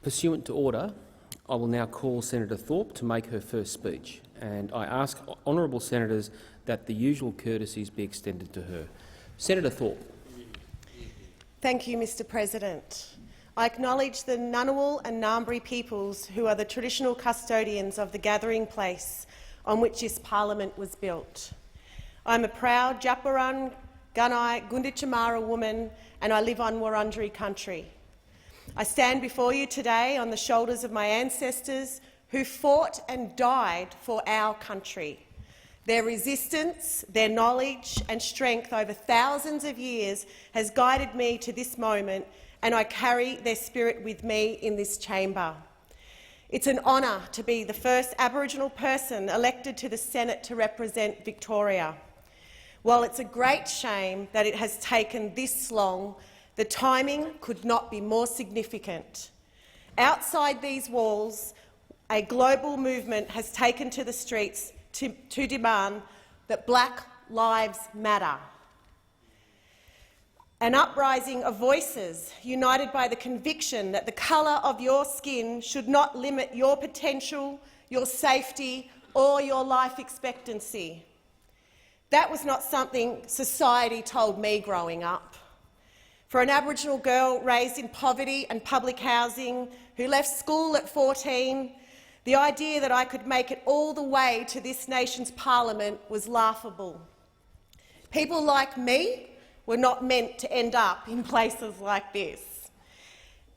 Pursuant to order, I will now call Senator Thorpe to make her first speech, and I ask honourable senators that the usual courtesies be extended to her. Senator Thorpe. Thank you, Mr President. I acknowledge the Ngunnawal and Ngambri peoples who are the traditional custodians of the gathering place on which this parliament was built. I am a proud Djab Wurrung Gunai Gunditjmara woman, and I live on Wurundjeri country. I stand before you today on the shoulders of my ancestors who fought and died for our country. Their resistance, their knowledge and strength over thousands of years has guided me to this moment, and I carry their spirit with me in this chamber. It's an honour to be the first Aboriginal person elected to the Senate to represent Victoria. While it's a great shame that it has taken this long, the timing could not be more significant. Outside these walls, a global movement has taken to the streets to demand that Black lives matter. An uprising of voices united by the conviction that the colour of your skin should not limit your potential, your safety or your life expectancy. That was not something society told me growing up. For an Aboriginal girl raised in poverty and public housing who left school at 14, the idea that I could make it all the way to this nation's parliament was laughable. People like me were not meant to end up in places like this.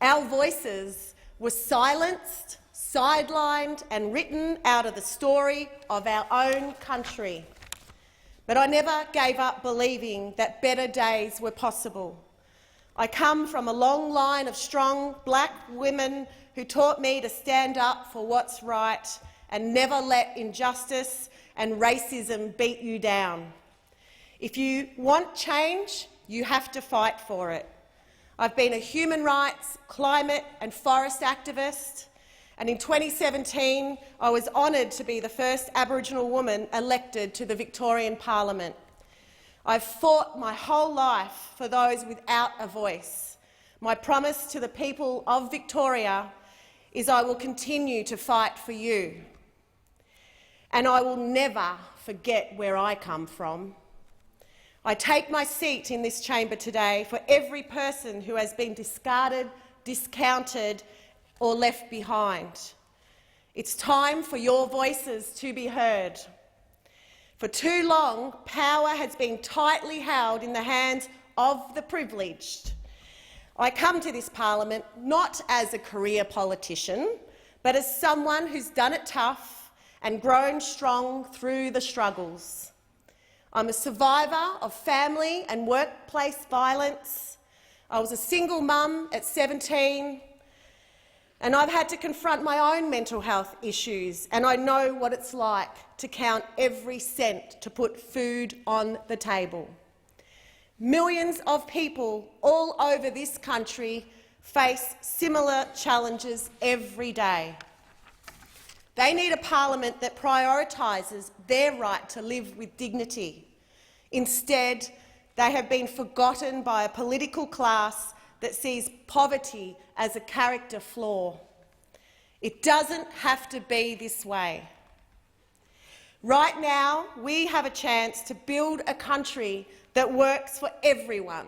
Our voices were silenced, sidelined and written out of the story of our own country. But I never gave up believing that better days were possible. I come from a long line of strong Black women who taught me to stand up for what's right and never let injustice and racism beat you down. If you want change, you have to fight for it. I've been a human rights, climate and forest activist, and in 2017 I was honoured to be the first Aboriginal woman elected to the Victorian Parliament. I've fought my whole life for those without a voice. My promise to the people of Victoria is I will continue to fight for you. And I will never forget where I come from. I take my seat in this chamber today for every person who has been discarded, discounted or left behind. It's time for your voices to be heard. For too long, power has been tightly held in the hands of the privileged. I come to this parliament not as a career politician, but as someone who's done it tough and grown strong through the struggles. I'm a survivor of family and workplace violence. I was a single mum at 17, and I've had to confront my own mental health issues, and I know what it's like to count every cent to put food on the table. Millions of people all over this country face similar challenges every day. They need a parliament that prioritises their right to live with dignity. Instead, they have been forgotten by a political class that sees poverty as a character flaw. It doesn't have to be this way. Right now, we have a chance to build a country that works for everyone,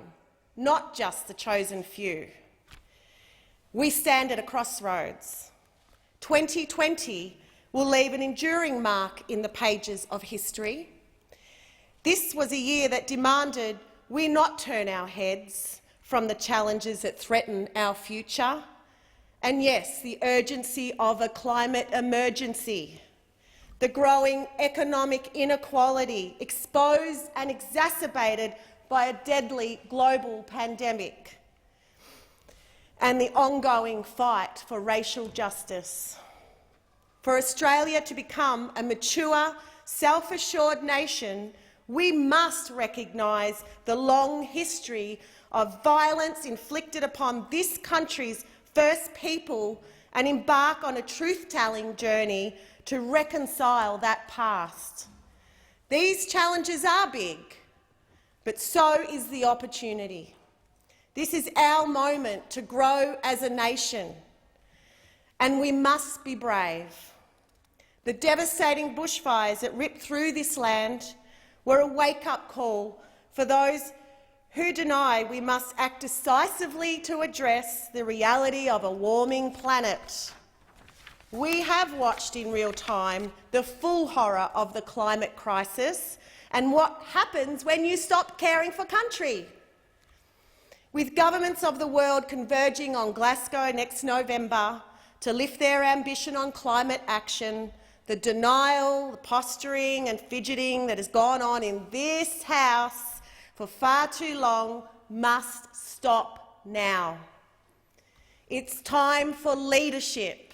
not just the chosen few. We stand at a crossroads. 2020 will leave an enduring mark in the pages of history. This was a year that demanded we not turn our heads from the challenges that threaten our future, and yes, the urgency of a climate emergency, the growing economic inequality exposed and exacerbated by a deadly global pandemic, and the ongoing fight for racial justice. For Australia to become a mature, self-assured nation, we must recognise the long history of violence inflicted upon this country's first people and embark on a truth-telling journey to reconcile that past. These challenges are big, but so is the opportunity. This is our moment to grow as a nation. And we must be brave. The devastating bushfires that ripped through this land were a wake-up call for those who deny we must act decisively to address the reality of a warming planet. We have watched in real time the full horror of the climate crisis and what happens when you stop caring for country. With governments of the world converging on Glasgow next November to lift their ambition on climate action, the denial, the posturing and fidgeting that has gone on in this House for far too long must stop now. It's time for leadership.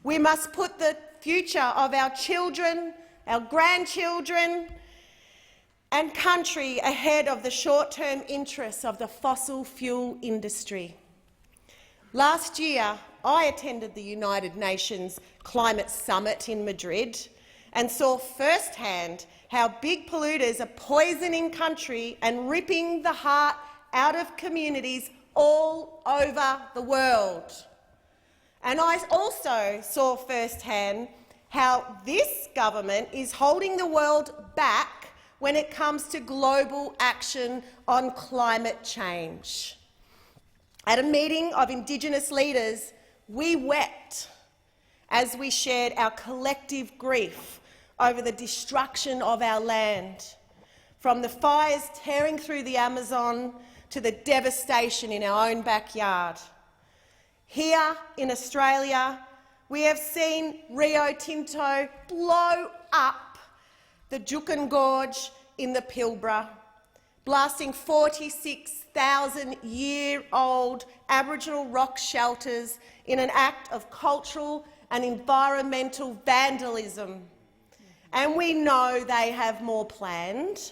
We must put the future of our children, our grandchildren and country ahead of the short-term interests of the fossil fuel industry. Last year, I attended the United Nations Climate Summit in Madrid and saw firsthand how big polluters are poisoning country and ripping the heart out of communities all over the world. And I also saw firsthand how this government is holding the world back when it comes to global action on climate change. At a meeting of Indigenous leaders, we wept as we shared our collective grief over the destruction of our land, from the fires tearing through the Amazon to the devastation in our own backyard. Here in Australia, we have seen Rio Tinto blow up the Juukan Gorge in the Pilbara, blasting 46,000-year-old Aboriginal rock shelters in an act of cultural and environmental vandalism. And we know they have more planned.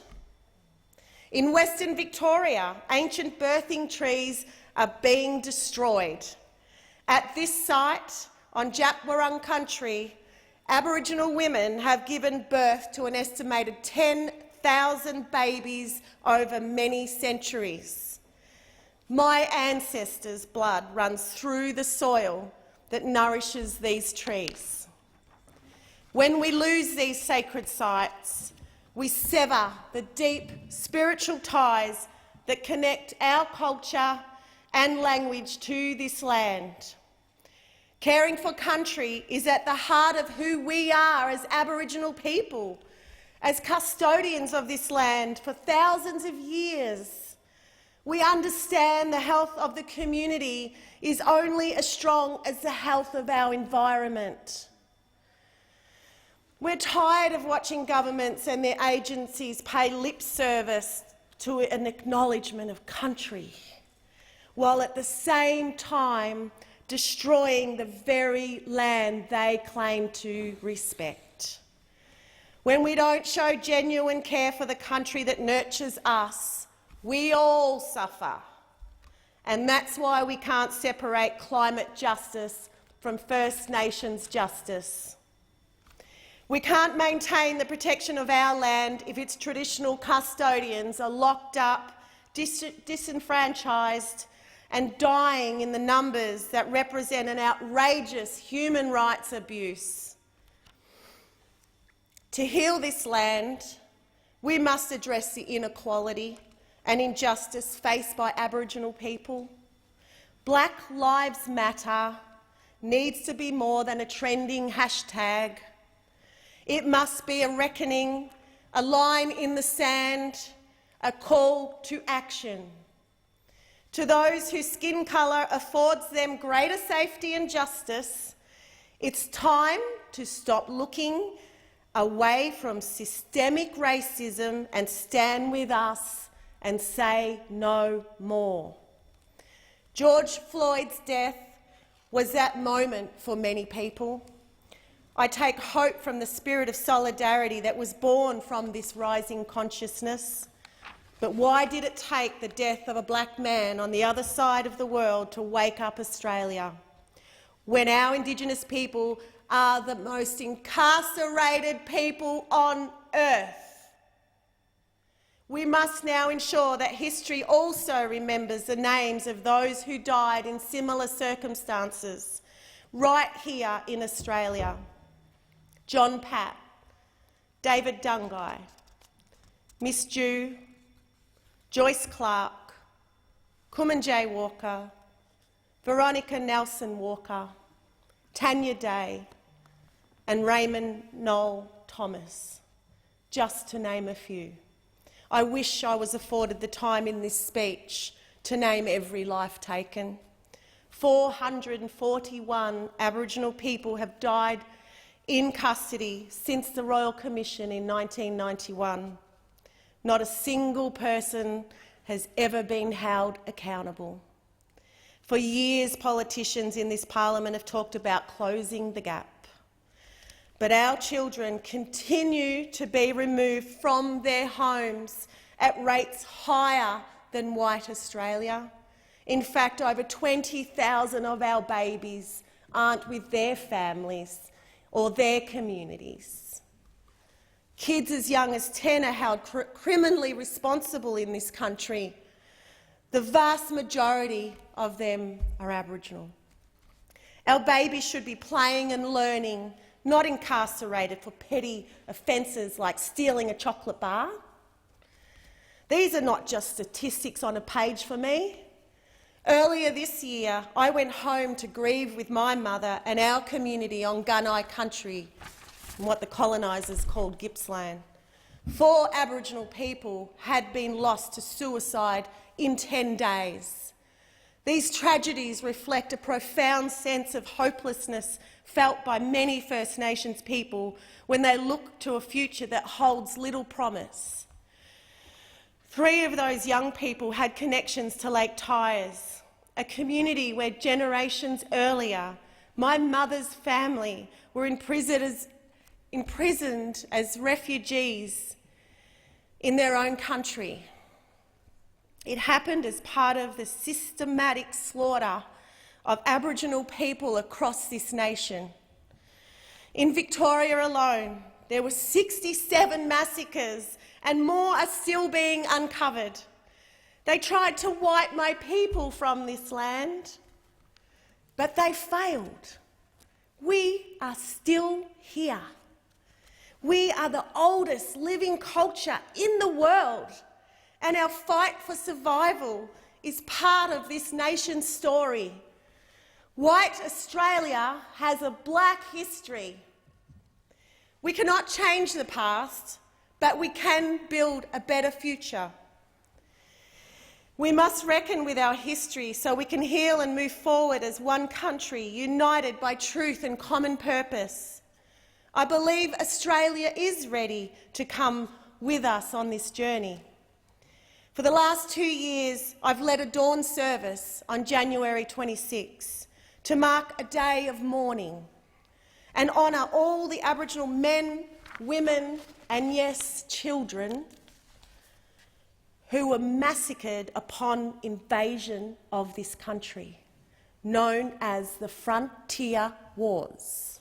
In Western Victoria, ancient birthing trees are being destroyed. At this site, on Djapwurrung country, Aboriginal women have given birth to an estimated 10,000 babies over many centuries. My ancestors' blood runs through the soil that nourishes these trees. When we lose these sacred sites, we sever the deep spiritual ties that connect our culture and language to this land. Caring for country is at the heart of who we are as Aboriginal people, as custodians of this land for thousands of years. We understand the health of the community is only as strong as the health of our environment. We're tired of watching governments and their agencies pay lip service to an acknowledgement of country, while at the same time destroying the very land they claim to respect. When we don't show genuine care for the country that nurtures us, we all suffer. And that's why we can't separate climate justice from First Nations justice. We can't maintain the protection of our land if its traditional custodians are locked up, disenfranchised, and dying in the numbers that represent an outrageous human rights abuse. To heal this land, we must address the inequality and injustice faced by Aboriginal people. Black Lives Matter needs to be more than a trending hashtag. It must be a reckoning, a line in the sand, a call to action. To those whose skin colour affords them greater safety and justice, it's time to stop looking away from systemic racism and stand with us and say no more. George Floyd's death was that moment for many people. I take hope from the spirit of solidarity that was born from this rising consciousness. But why did it take the death of a black man on the other side of the world to wake up Australia, when our Indigenous people are the most incarcerated people on earth? We must now ensure that history also remembers the names of those who died in similar circumstances. right here in Australia. John Patt, David Dungai, Miss Jew, Joyce Clark, Kumanjay Walker, Veronica Nelson Walker, Tanya Day, and Raymond Noel Thomas, just to name a few. I wish I was afforded the time in this speech to name every life taken. 441 Aboriginal people have died in custody since the Royal Commission in 1991. Not a single person has ever been held accountable. For years, politicians in this parliament have talked about closing the gap. But our children continue to be removed from their homes at rates higher than white Australia. In fact, over 20,000 of our babies aren't with their families or their communities. Kids as young as 10 are held criminally responsible in this country. The vast majority of them are Aboriginal. Our babies should be playing and learning, not incarcerated for petty offences like stealing a chocolate bar. These are not just statistics on a page for me. Earlier this year, I went home to grieve with my mother and our community on Gunai country, in what the colonisers called Gippsland. 4 Aboriginal people had been lost to suicide in 10 days. These tragedies reflect a profound sense of hopelessness felt by many First Nations people when they look to a future that holds little promise. 3 of those young people had connections to Lake Tyers, a community where generations earlier my mother's family were imprisoned as refugees in their own country. It happened as part of the systematic slaughter of Aboriginal people across this nation. In Victoria alone, there were 67 massacres and more are still being uncovered. They tried to wipe my people from this land, but they failed. We are still here. We are the oldest living culture in the world, and our fight for survival is part of this nation's story. White Australia has a black history. We cannot change the past, but we can build a better future. We must reckon with our history so we can heal and move forward as one country, united by truth and common purpose. I believe Australia is ready to come with us on this journey. For the last 2 years, I've led a dawn service on January 26 to mark a day of mourning and honour all the Aboriginal men, women and, yes, children who were massacred upon invasion of this country, known as the Frontier Wars.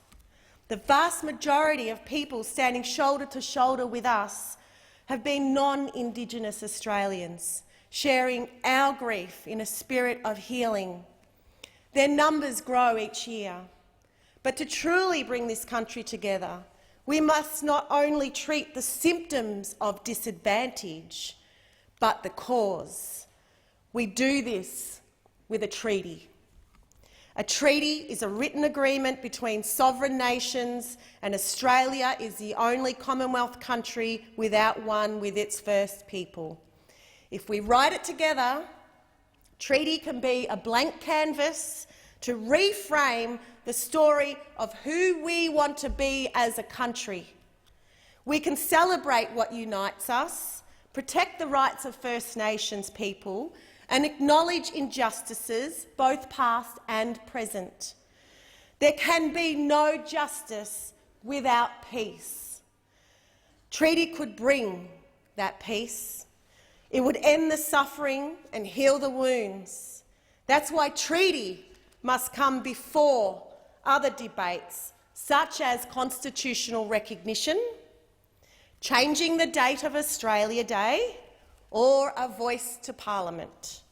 The vast majority of people standing shoulder to shoulder with us have been non-Indigenous Australians, sharing our grief in a spirit of healing. Their numbers grow each year. But to truly bring this country together, we must not only treat the symptoms of disadvantage, but the cause. We do this with a treaty. A treaty is a written agreement between sovereign nations, and Australia is the only Commonwealth country without one with its first people. If we write it together, treaty can be a blank canvas to reframe the story of who we want to be as a country. We can celebrate what unites us, protect the rights of First Nations people, and acknowledge injustices, both past and present. There can be no justice without peace. Treaty could bring that peace. It would end the suffering and heal the wounds. That's why treaty must come before other debates, such as constitutional recognition, changing the date of Australia Day, or a voice to Parliament.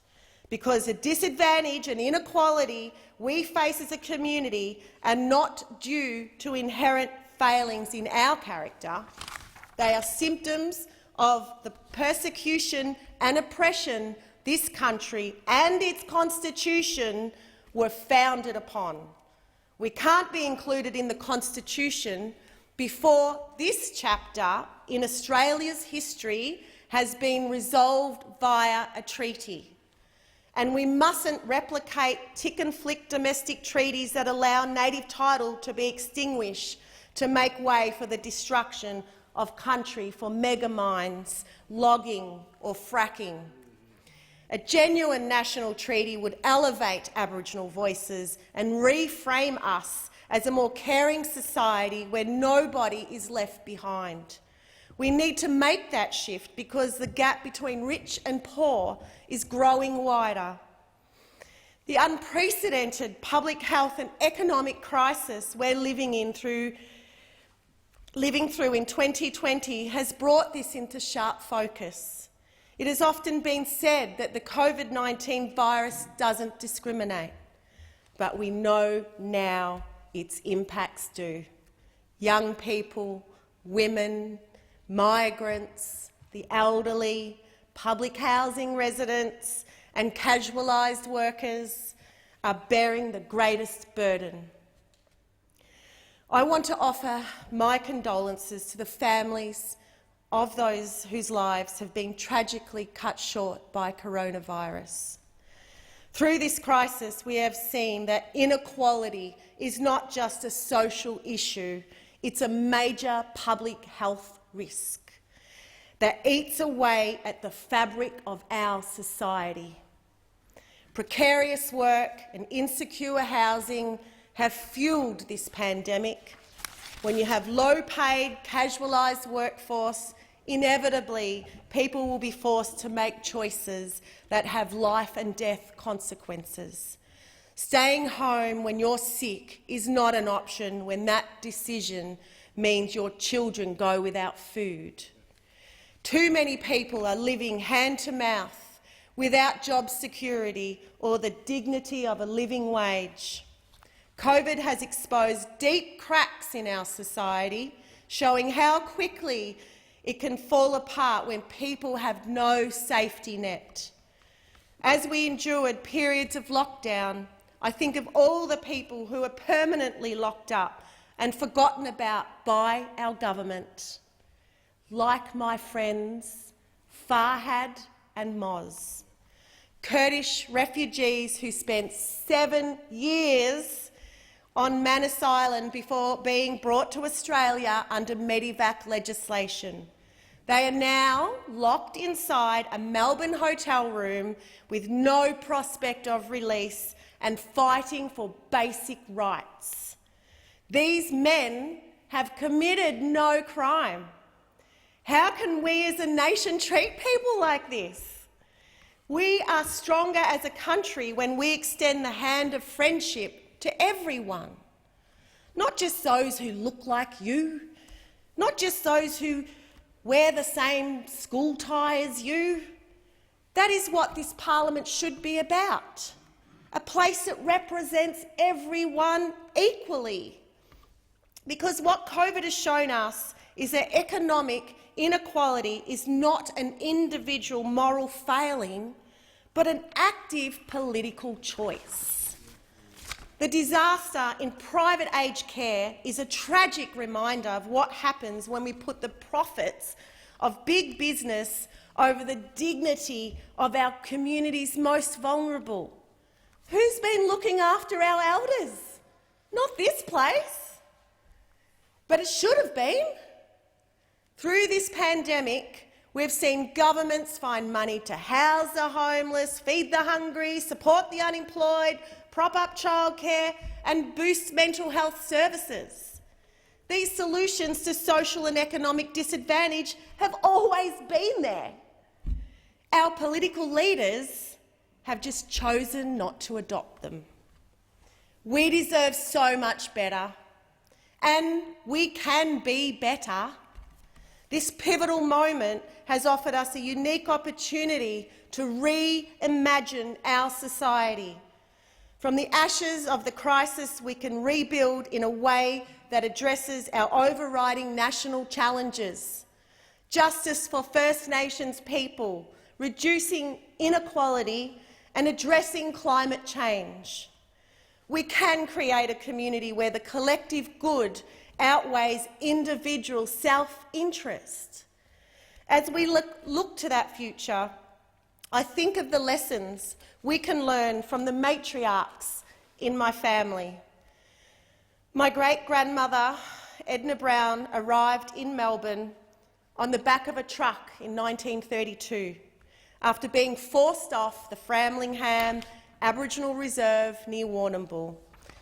because the disadvantage and inequality we face as a community are not due to inherent failings in our character. They are symptoms of the persecution and oppression this country and its constitution were founded upon. We can't be included in the Constitution before this chapter in Australia's history has been resolved via a treaty. And we mustn't replicate tick-and-flick domestic treaties that allow native title to be extinguished to make way for the destruction of country for mega mines, logging or fracking. A genuine national treaty would elevate Aboriginal voices and reframe us as a more caring society where nobody is left behind. We need to make that shift because the gap between rich and poor is growing wider. The unprecedented public health and economic crisis we're living through in 2020 has brought this into sharp focus. It has often been said that the COVID-19 virus doesn't discriminate, but we know now its impacts do. Young people, women, migrants, the elderly, public housing residents and casualised workers are bearing the greatest burden. I want to offer my condolences to the families of those whose lives have been tragically cut short by coronavirus. Through this crisis, we have seen that inequality is not just a social issue, it's a major public health risk that eats away at the fabric of our society. Precarious work and insecure housing have fuelled this pandemic. When you have low-paid, casualised workforce, inevitably people will be forced to make choices that have life and death consequences. Staying home when you're sick is not an option when that decision means your children go without food. Too many people are living hand-to-mouth without job security or the dignity of a living wage. COVID has exposed deep cracks in our society, showing how quickly it can fall apart when people have no safety net. As we endured periods of lockdown, I think of all the people who are permanently locked up and forgotten about by our government, like my friends Farhad and Moz, Kurdish refugees who spent 7 years on Manus Island before being brought to Australia under Medivac legislation. They are now locked inside a Melbourne hotel room with no prospect of release and fighting for basic rights. These men have committed no crime. How can we as a nation treat people like this? We are stronger as a country when we extend the hand of friendship to everyone, not just those who look like you, not just those who wear the same school tie as you. That is what this parliament should be about, a place that represents everyone equally. Because what COVID has shown us is that economic inequality is not an individual moral failing, but an active political choice. The disaster in private aged care is a tragic reminder of what happens when we put the profits of big business over the dignity of our community's most vulnerable. Who's been looking after our elders? Not this place. But it should have been. Through this pandemic, we've seen governments find money to house the homeless, feed the hungry, support the unemployed, prop up childcare and boost mental health services. These solutions to social and economic disadvantage have always been there. Our political leaders have just chosen not to adopt them. We deserve so much better, and we can be better. This pivotal moment has offered us a unique opportunity to reimagine our society. From the ashes of the crisis, we can rebuild in a way that addresses our overriding national challenges: justice for First Nations people, reducing inequality and addressing climate change. We can create a community where the collective good outweighs individual self-interest. As we look to that future, I think of the lessons we can learn from the matriarchs in my family. My great-grandmother, Edna Brown, arrived in Melbourne on the back of a truck in 1932 after being forced off the Framlingham Aboriginal Reserve near Warrnambool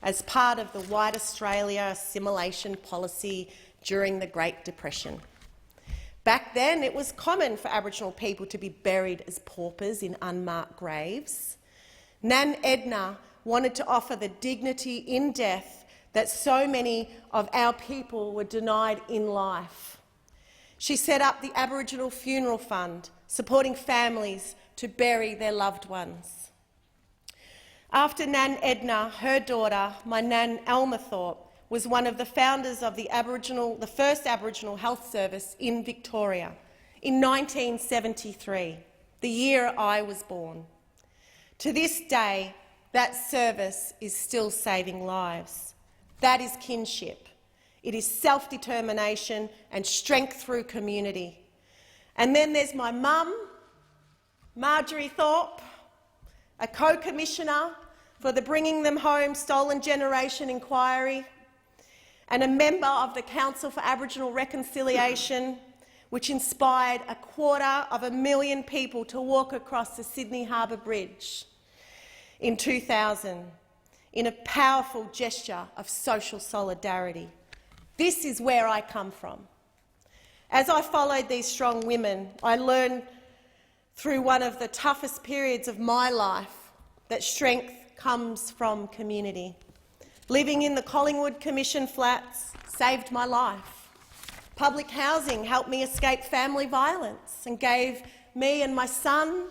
as part of the White Australia assimilation policy during the Great Depression. Back then, it was common for Aboriginal people to be buried as paupers in unmarked graves. Nan Edna wanted to offer the dignity in death that so many of our people were denied in life. She set up the Aboriginal Funeral Fund, supporting families to bury their loved ones. After Nan Edna, her daughter, my Nan Alma Thorpe, was one of the founders of the first Aboriginal Health Service in Victoria in 1973, the year I was born. To this day, that service is still saving lives. That is kinship. It is self-determination and strength through community. And then there's my mum, Marjorie Thorpe, a co-commissioner for the Bringing Them Home Stolen Generation Inquiry, and a member of the Council for Aboriginal Reconciliation, which inspired 250,000 people to walk across the Sydney Harbour Bridge in 2000 in a powerful gesture of social solidarity. This is where I come from. As I followed these strong women, I learned through one of the toughest periods of my life that strength comes from community. Living in the Collingwood Commission flats saved my life. Public housing helped me escape family violence and gave me and my son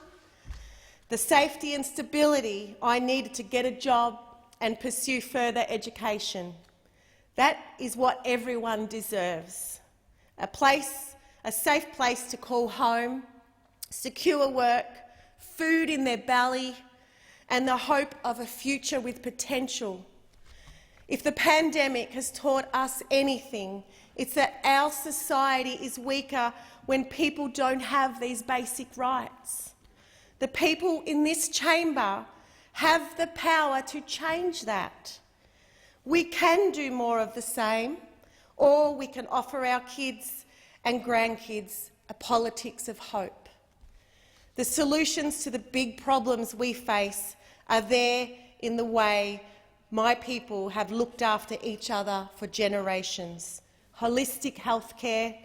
the safety and stability I needed to get a job and pursue further education. That is what everyone deserves. A safe place to call home, secure work, food in their belly, and the hope of a future with potential. If the pandemic has taught us anything, it's that our society is weaker when people don't have these basic rights. The people in this chamber have the power to change that. We can do more of the same, or we can offer our kids and grandkids a politics of hope. The solutions to the big problems we face are there in the way my people have looked after each other for generations: holistic healthcare,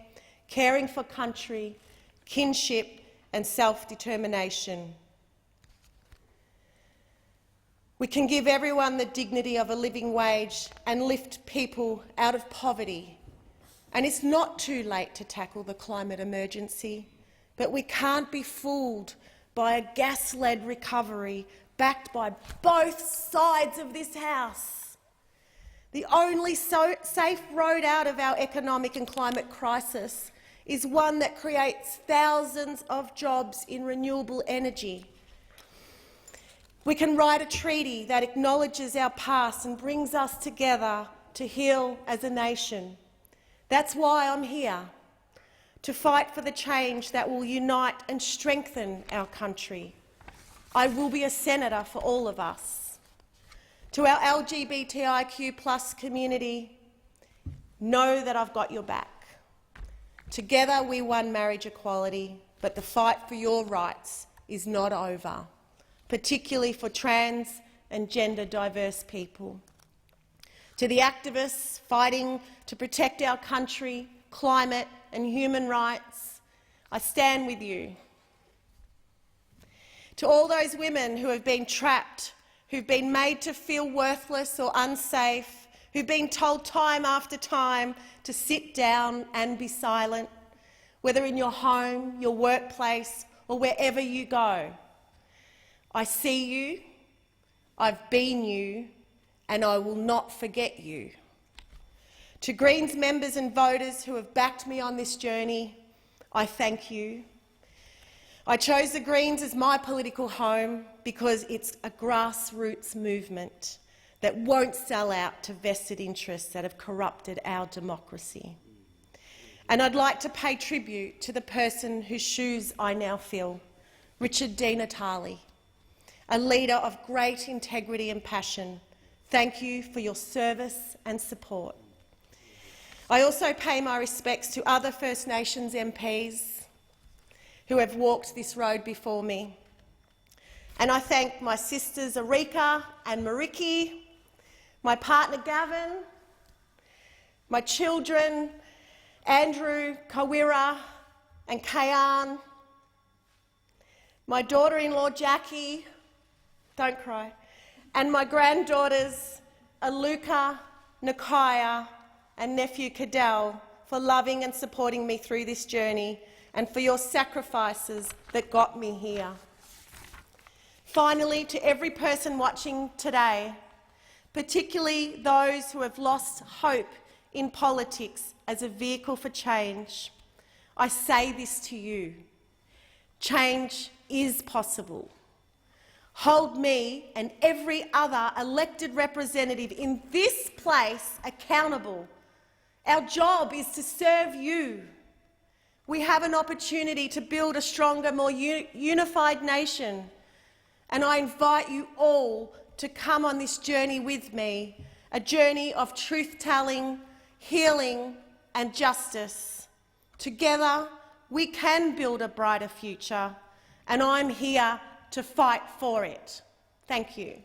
caring for country, kinship and self-determination. We can give everyone the dignity of a living wage and lift people out of poverty. And it's not too late to tackle the climate emergency, but we can't be fooled by a gas-led recovery backed by both sides of this House. The only safe road out of our economic and climate crisis is one that creates thousands of jobs in renewable energy. We can write a treaty that acknowledges our past and brings us together to heal as a nation. That's why I'm here, to fight for the change that will unite and strengthen our country. I will be a senator for all of us. To our LGBTIQ+ community, know that I've got your back. Together we won marriage equality, but the fight for your rights is not over, particularly for trans and gender diverse people. To the activists fighting to protect our country, climate and human rights, I stand with you. To all those women who have been trapped, who've been made to feel worthless or unsafe, who've been told time after time to sit down and be silent, whether in your home, your workplace, or wherever you go. I see you, I've been you, and I will not forget you. To Greens members and voters who have backed me on this journey, I thank you. I chose the Greens as my political home because it's a grassroots movement that won't sell out to vested interests that have corrupted our democracy. And I'd like to pay tribute to the person whose shoes I now fill, Richard Di Natale, a leader of great integrity and passion. Thank you for your service and support. I also pay my respects to other First Nations MPs who have walked this road before me. And I thank my sisters Arika and Mariki, my partner Gavin, my children Andrew, Kawira and Kayan, my daughter-in-law Jackie, don't cry, and my granddaughters Aluka, Nakaya and nephew Cadell for loving and supporting me through this journey and for your sacrifices that got me here. Finally, to every person watching today, particularly those who have lost hope in politics as a vehicle for change, I say this to you: change is possible. Hold me and every other elected representative in this place accountable. Our job is to serve you. We have an opportunity to build a stronger, more unified nation, and I invite you all to come on this journey with me, a journey of truth-telling, healing and justice. Together, we can build a brighter future, and I'm here to fight for it. Thank you.